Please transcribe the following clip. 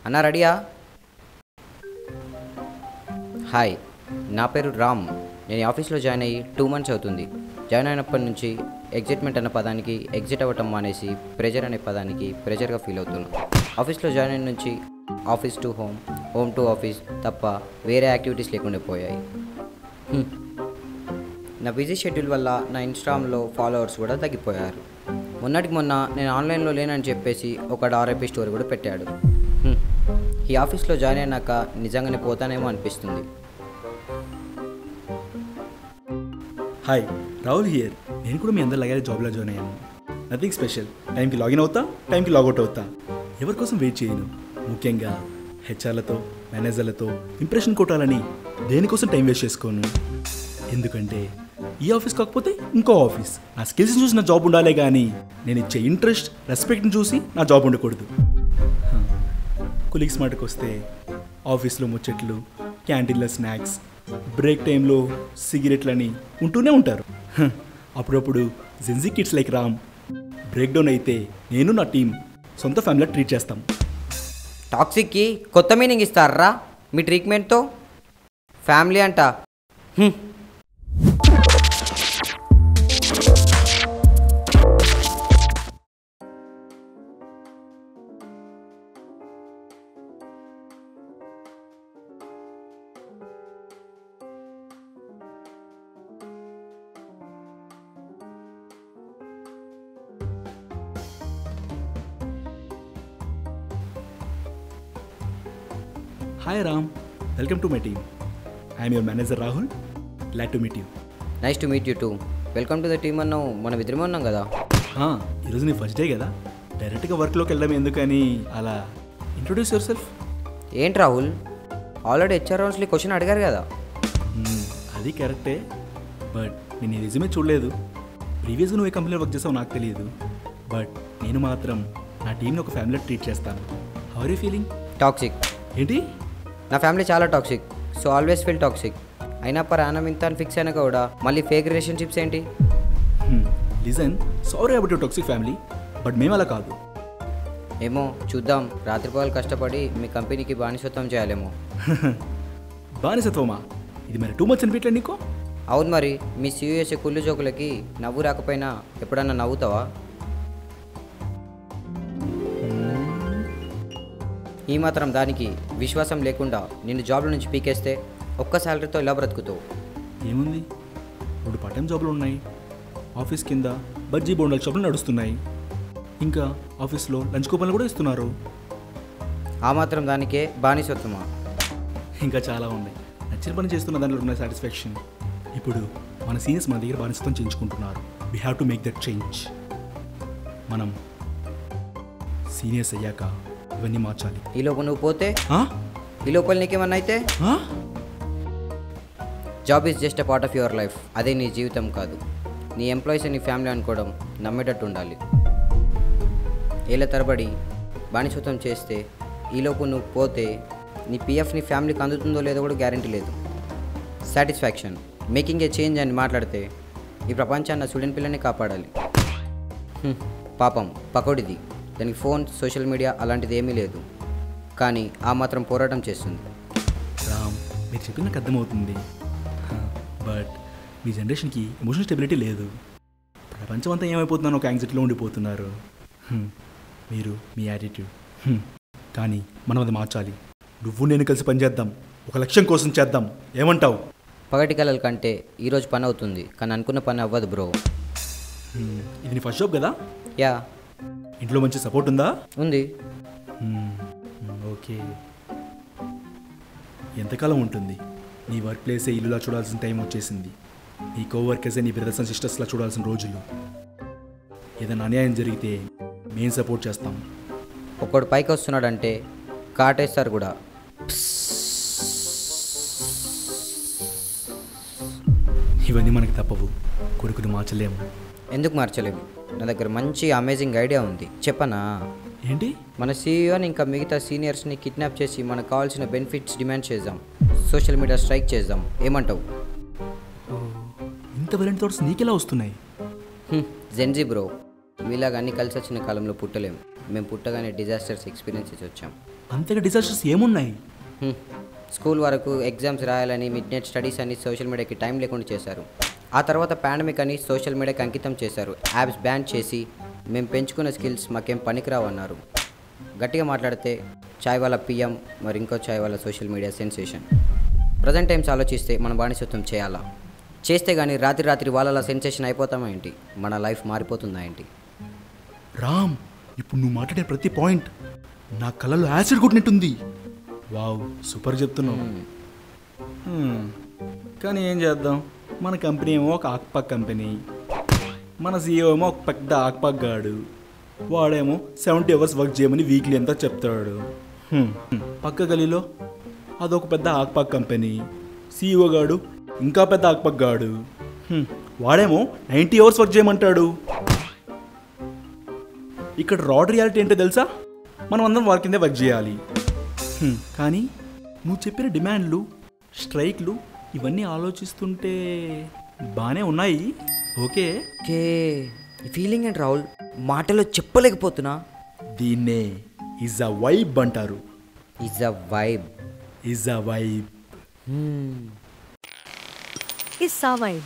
అన్న రెడీయా? హాయ్, నా పేరు రామ్. నేను ఈ ఆఫీస్లో జాయిన్ అయ్యి 2 months అవుతుంది. జాయిన్ అయినప్పటి నుంచి ఎగ్జైట్మెంట్ అన్న పదానికి ఎగ్జిట్ అవ్వటం మానేసి ప్రెజర్ అనే పదానికి ప్రెజర్గా ఫీల్ అవుతున్నాను. ఆఫీస్లో జాయిన్ అయిన నుంచి office to home, home to office తప్ప వేరే యాక్టివిటీస్ లేకుండా పోయాయి. నా బిజీ షెడ్యూల్ వల్ల నా ఇన్స్టాగ్రామ్లో ఫాలోవర్స్ కూడా తగ్గిపోయారు. మొన్నటికి మొన్న నేను ఆన్లైన్లో లేనని చెప్పేసి ఒక RIP స్టోరీ కూడా పెట్టాడు. ఈ ఆఫీస్లో జాయిన్ అయినాక నిజంగానే పోతానేమో అనిపిస్తుంది. Hi, Rahul here. నేను కూడా మీ అందరి లాగానే జాబ్లో జాయిన్ అయ్యాను. Nothing special. టైంకి లాగిన్ అవుతా, టైంకి లాగౌట్ అవుతా. ఎవరి కోసం వెయిట్ చేయను. ముఖ్యంగా హెచ్ఆర్లతో, మేనేజర్లతో ఇంప్రెషన్ కొట్టాలని దేనికోసం టైం వేస్ట్ చేసుకోను. ఎందుకంటే ఈ ఆఫీస్ కాకపోతే ఇంకో ఆఫీస్. నా స్కిల్స్ చూసి నా జాబ్ ఉండాలే కానీ నేను ఇచ్చే ఇంట్రెస్ట్, రెస్పెక్ట్ని చూసి నా జాబ్ ఉండకూడదు. కొలీగ్స్ మాటకు వస్తే ఆఫీస్లో ముచ్చట్లు, క్యాంటీన్లో స్నాక్స్, బ్రేక్ టైంలో సిగరెట్లని ఉంటూనే ఉంటారు. అప్పుడప్పుడు Gen Z kids like Ram break down అయితే నేను నా టీం సొంత ఫ్యామిలీలో ట్రీట్ చేస్తాం. టాక్సిక్కి కొత్త మీనింగ్ ఇస్తారా మీ ట్రీట్మెంట్తో? ఫ్యామిలీ అంట. Hi Ram, welcome to my team. I am your manager Rahul. Glad to meet you. Nice to meet you two. Welcome to the team అన్నావు. మనం ఇద్దరమే ఉన్నాం కదా. ఈరోజు నీ ఫస్ట్ డే కదా, డైరెక్ట్గా వర్క్లోకి వెళ్ళడం ఎందుకని అలా ఇంట్రొడ్యూస్ యువర్ సెల్ఫ్. ఏంటి రాహుల్, ఆల్రెడీ HR రౌండ్స్లో క్వశ్చన్ అడిగారు కదా. అది కరెక్టే, బట్ నేను ఈ రిజ్యూమే చూడలేదు. ప్రీవియస్గా నువ్వు ఏ కంపెనీలో వర్క్ చేసావు నాకు తెలియదు, బట్ నేను మాత్రం నా టీంని ఒక ఫ్యామిలీలో ట్రీట్ చేస్తాను. How are you feeling? Toxic. ఏంటి? నా ఫ్యామిలీ చాలా toxic, so always feel toxic. అయినా యానం ఇంత అని ఫిక్స్ అయినా కూడా మళ్ళీ ఫేక్ రిలేషన్షిప్స్ ఏంటి? Listen, sorry about your toxic family, but మేము అలా కాదు. ఏమో చూద్దాం. రాత్రిపోవాలి కష్టపడి మీ కంపెనీకి బానిసత్వం చేయాలేమో. బానిసత్వమా? ఇది మరి టూ మచ్ అనిపించలేదు నీకు? అవును మరి, మీ CEO కుళ్ళు జోకులకి నవ్వు రాకపోయినా ఎప్పుడన్నా నవ్వుతావా? ఈ మాత్రం దానికి విశ్వాసం లేకుండా నిన్ను జాబ్ల నుంచి పీకేస్తే ఒక్క శాలరీతో ఇలా బ్రతుకుతావు. ఏముంది, ఇప్పుడు పార్ట్ టైం జాబ్లు ఉన్నాయి, ఆఫీస్ కింద బజ్జీ బోండాల షాపులు నడుస్తున్నాయి, ఇంకా ఆఫీస్లో లంచ్ కూపన్లు కూడా ఇస్తున్నారు. ఆ మాత్రం దానికే బానిసత్వమా? ఇంకా చాలా ఉన్నాయి. నచ్చిన పని చేస్తున్న దాంట్లో ఉన్న సాటిస్ఫాక్షన్. ఇప్పుడు మన సీనియర్స్ మన దగ్గర బానిసత్వం చేయించుకుంటున్నారు. We have to make that change. మనం సీనియర్స్ అయ్యాక ఇవన్నీ మార్చాలి. ఈ లోపు నువ్వు పోతే, ఈ లోపల నీకేమన్నా అయితే, job is just a part of your life. అదే నీ జీవితం కాదు. నీ ఎంప్లాయీస్ నీ ఫ్యామిలీ అనుకోవడం నమ్మేటట్టు ఉండాలి. ఏళ్ళ తరబడి బానిసత్వం చేస్తే ఈలోపు నువ్వు పోతే నీ PF నీ ఫ్యామిలీకి అందుతుందో లేదో కూడా గ్యారంటీ లేదు. సాటిస్ఫాక్షన్, మేకింగ్ ఏ చేంజ్ అని మాట్లాడితే ఈ ప్రపంచాన్ని స్టూడెంట్ పిల్లని కాపాడాలి. పాపం పకోడిది, దానికి ఫోన్, సోషల్ మీడియా అలాంటిది ఏమీ లేదు, కానీ ఆ మాత్రం పోరాటం చేస్తుంది. రామ్, మీరు చెప్పిన నాకు అర్థమవుతుంది, బట్ మీ జనరేషన్కి ఎమోషనల్ స్టెబిలిటీ లేదు. ప్రపంచం అంతా ఏమైపోతున్నాను ఒక యాంగ్జైటీలో ఉండిపోతున్నారు. మీరు మీ యాటిట్యూడ్. కానీ మనం అది మార్చాలి. నువ్వు నేను కలిసి పనిచేద్దాం, ఒక లక్ష్యం కోసం చేద్దాం. ఏమంటావు? పగటి కలల కంటే ఈరోజు పని అవుతుంది, కానీ అనుకున్న పని అవ్వదు బ్రో. ఇది నీ ఫస్ట్ జాబ్ కదా? యా. ఇంట్లో మంచి సపోర్ట్ ఉందా? ఉంది. ఓకే. ఎంతకాలం ఉంటుంది? నీ వర్క్ ప్లేసే ఇల్లులా చూడాల్సిన టైం వచ్చేసింది. నీ కోవర్కర్సే నీ బ్రదర్స్ అండ్ సిస్టర్స్లా చూడాల్సిన రోజులు. ఏదైనా అన్యాయం జరిగితే మేము సపోర్ట్ చేస్తాం. ఒక్కడు పైకి వస్తున్నాడంటే కాటేస్తారు కూడా. ఇవన్నీ మనకి తప్పవు. కొడుకుని మార్చలేము. ఎందుకు మార్చలేము? నా దగ్గర మంచి అమేజింగ్ ఐడియా ఉంది, చెప్పనా? ఏంటి? మన CEOని ఇంకా మిగతా సీనియర్స్ని కిడ్నాప్ చేసి మనకు కావాల్సిన బెనిఫిట్స్ డిమాండ్ చేద్దాం. సోషల్ మీడియా స్ట్రైక్ చేద్దాం. ఏమంటావు? ఇంత వెలంటి థాట్స్ నీకెలా వస్తున్నాయి? జెన్జీ బ్రో, మీలాగా అన్ని కలిసి వచ్చిన కాలంలో పుట్టలేము. మేము పుట్టగానే డిజాస్టర్స్ ఎక్స్పీరియన్స్ చేసి వచ్చాం. అంతగా డిజాస్టర్స్ ఏమున్నాయి? హ్మ్. స్కూల్ వరకు ఎగ్జామ్స్ రాయాలని మిడ్ నైట్ స్టడీస్ అని సోషల్ మీడియాకి టైం లేకుండా చేశారు. ఆ తర్వాత పాండమిక్ అని సోషల్ మీడియాకి అంకితం చేశారు. యాప్స్ బ్యాన్ చేసి మేము పెంచుకున్న స్కిల్స్ మాకేం పనికిరావు అన్నారు. గట్టిగా మాట్లాడితే చాయ్ వాళ్ళ పిఎం, మరి ఇంకో చాయ్ వాళ్ళ social media sensation. Present times ఆలోచిస్తే మనం బానిసత్వం చేయాలా? చేస్తే కానీ రాత్రి వాళ్ళలా సెన్సేషన్ అయిపోతామా ఏంటి? మన లైఫ్ మారిపోతుందా ఏంటి? రామ్, ఇప్పుడు నువ్వు మాట్లాడే ప్రతి పాయింట్ నా కళ్ళలో యాసిడ్ కొట్టినట్టుంది. వావ్, సూపర్ చెప్తున్నావు. కానీ ఏం చేద్దాం, మన కంపెనీ ఏమో ఒక ఆక్పాక్ కంపెనీ, మన సీఈఓ ఏమో ఒక పెద్ద ఆక్పాక్ గాడు. వాడేమో 70 అవర్స్ వర్క్ చేయమని వీక్లీ అంతా చెప్తాడు. పక్క గలీలో అదొక పెద్ద ఆక్పాక్ కంపెనీ, సీఈఓ గాడు ఇంకా పెద్ద ఆక్పాక్ గాడు. వాడేమో 90 అవర్స్ వర్క్ చేయమంటాడు. ఇక్కడ రాడ్ రియాలిటీ ఏంటో తెలుసా? మనం అందరం వారి కిందే వర్క్ చేయాలి. కానీ నువ్వు చెప్పిన డిమాండ్లు, స్ట్రైక్లు ఇవన్నీ ఆలోచిస్తుంటే బాగానే ఉన్నాయి. ఓకే, ఈ ఫీలింగ్ ఏంటి రాహుల్? మాటలో చెప్పలేకపోతున్నా. దీన్నే ఈజ్ అ వైబ్ అంటారు. Is a vibe. Is a vibe. It's a vibe.